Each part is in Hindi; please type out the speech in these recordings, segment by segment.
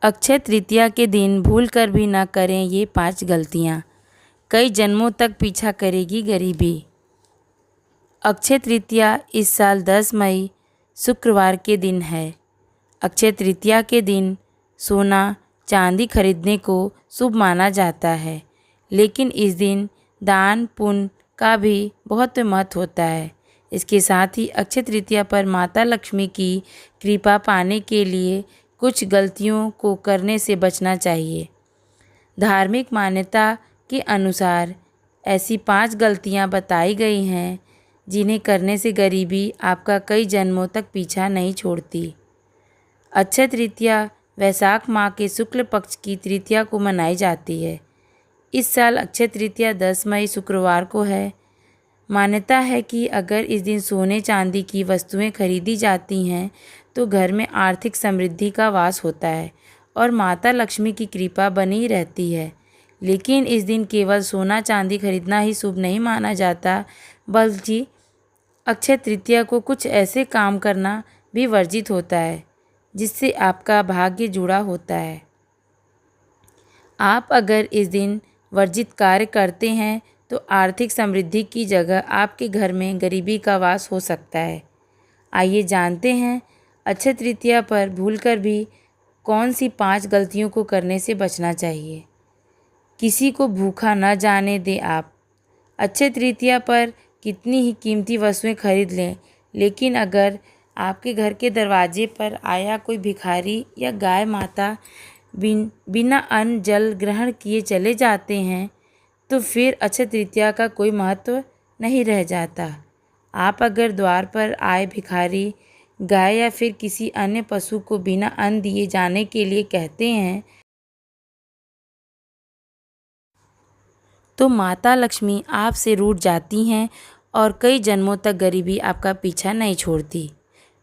अक्षय तृतीया के दिन भूल कर भी ना करें ये 5 गलतियाँ, कई जन्मों तक पीछा करेगी गरीबी। अक्षय तृतीया इस साल 10 मई शुक्रवार के दिन है। अक्षय तृतीया के दिन सोना चांदी खरीदने को शुभ माना जाता है, लेकिन इस दिन दान पुण्य का भी बहुत महत्व होता है। इसके साथ ही अक्षय तृतीया पर माता लक्ष्मी की कृपा पाने के लिए कुछ गलतियों को करने से बचना चाहिए। धार्मिक मान्यता के अनुसार ऐसी 5 गलतियां बताई गई हैं जिन्हें करने से गरीबी आपका कई जन्मों तक पीछा नहीं छोड़ती। अक्षय तृतीया वैशाख माह के शुक्ल पक्ष की तृतीया को मनाई जाती है। इस साल अक्षय तृतीया 10 मई शुक्रवार को है। मान्यता है कि अगर इस दिन सोने चांदी की वस्तुएं खरीदी जाती हैं तो घर में आर्थिक समृद्धि का वास होता है और माता लक्ष्मी की कृपा बनी रहती है। लेकिन इस दिन केवल सोना चांदी खरीदना ही शुभ नहीं माना जाता, बल्कि अक्षय तृतीया को कुछ ऐसे काम करना भी वर्जित होता है जिससे आपका भाग्य जुड़ा होता है। आप अगर इस दिन वर्जित कार्य करते हैं तो आर्थिक समृद्धि की जगह आपके घर में गरीबी का वास हो सकता है। आइए जानते हैं अक्षय तृतीया पर भूलकर भी कौन सी 5 गलतियों को करने से बचना चाहिए। किसी को भूखा न जाने दें आप। अक्षय तृतीया पर कितनी ही कीमती वस्तुएं खरीद लें, लेकिन अगर आपके घर के दरवाजे पर आया कोई भिखारी या गाय माता बिना अन्न जल ग्रहण किए चले जाते हैं तो फिर अक्षय तृतीया का कोई महत्व नहीं रह जाता। आप अगर द्वार पर आए भिखारी गाय या फिर किसी अन्य पशु को बिना अन्न दिए जाने के लिए कहते हैं तो माता लक्ष्मी आपसे रूठ जाती हैं और कई जन्मों तक गरीबी आपका पीछा नहीं छोड़ती।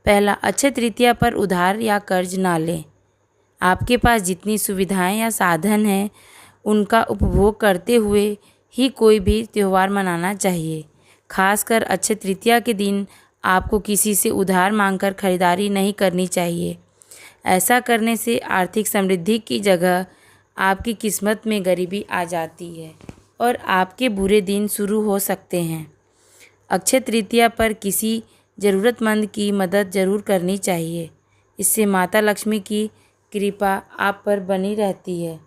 पहला, अक्षय तृतीया पर उधार या कर्ज ना लें। आपके पास जितनी सुविधाएं या साधन हैं उनका उपभोग करते हुए ही कोई भी त्यौहार मनाना चाहिए। खासकर अक्षय तृतीया के दिन आपको किसी से उधार मांगकर खरीदारी नहीं करनी चाहिए। ऐसा करने से आर्थिक समृद्धि की जगह आपकी किस्मत में गरीबी आ जाती है और आपके बुरे दिन शुरू हो सकते हैं। अक्षय तृतीया पर किसी ज़रूरतमंद की मदद ज़रूर करनी चाहिए। इससे माता लक्ष्मी की कृपा आप पर बनी रहती है।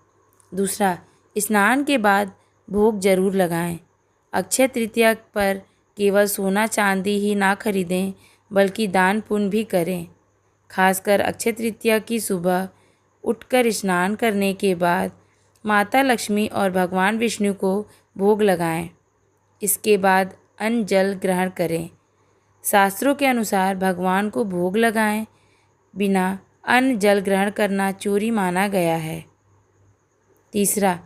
दूसरा, स्नान के बाद भोग जरूर लगाएं। अक्षय तृतीया पर केवल सोना चांदी ही ना खरीदें, बल्कि दान पुण्य भी करें। खासकर अक्षय तृतीया की सुबह उठकर स्नान करने के बाद माता लक्ष्मी और भगवान विष्णु को भोग लगाएं। इसके बाद अन्न जल ग्रहण करें। शास्त्रों के अनुसार भगवान को भोग लगाएं बिना अन्न जल ग्रहण करना चोरी माना गया है। तीसरा,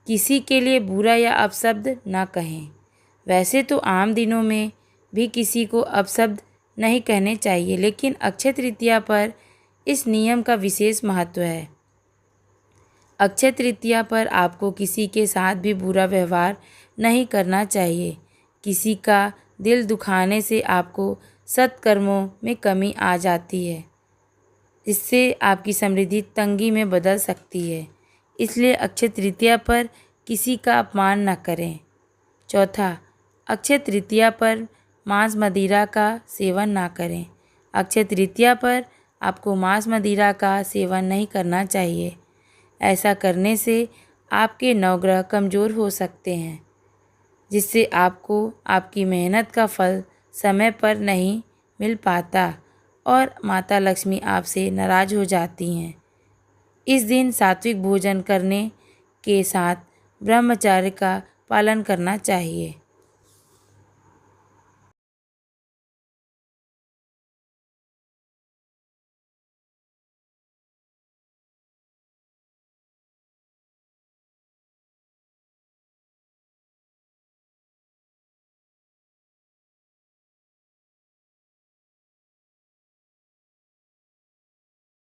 किसी के लिए बुरा या अपशब्द ना कहें। वैसे तो आम दिनों में भी किसी को अपशब्द नहीं कहने चाहिए, लेकिन अक्षय तृतीया पर इस नियम का विशेष महत्व है। अक्षय तृतीया पर आपको किसी के साथ भी बुरा व्यवहार नहीं करना चाहिए। किसी का दिल दुखाने से आपको सत्कर्मों में कमी आ जाती है। इससे आपकी समृद्धि तंगी में बदल सकती है। इसलिए अक्षय तृतीया पर किसी का अपमान न करें। चौथा, अक्षय तृतीया पर मांस मदिरा का सेवन ना करें। अक्षय तृतीया पर आपको मांस मदिरा का सेवन नहीं करना चाहिए। ऐसा करने से आपके नवग्रह कमज़ोर हो सकते हैं, जिससे आपको आपकी मेहनत का फल समय पर नहीं मिल पाता और माता लक्ष्मी आपसे नाराज़ हो जाती हैं। इस दिन सात्विक भोजन करने के साथ ब्रह्मचर्य का पालन करना चाहिए।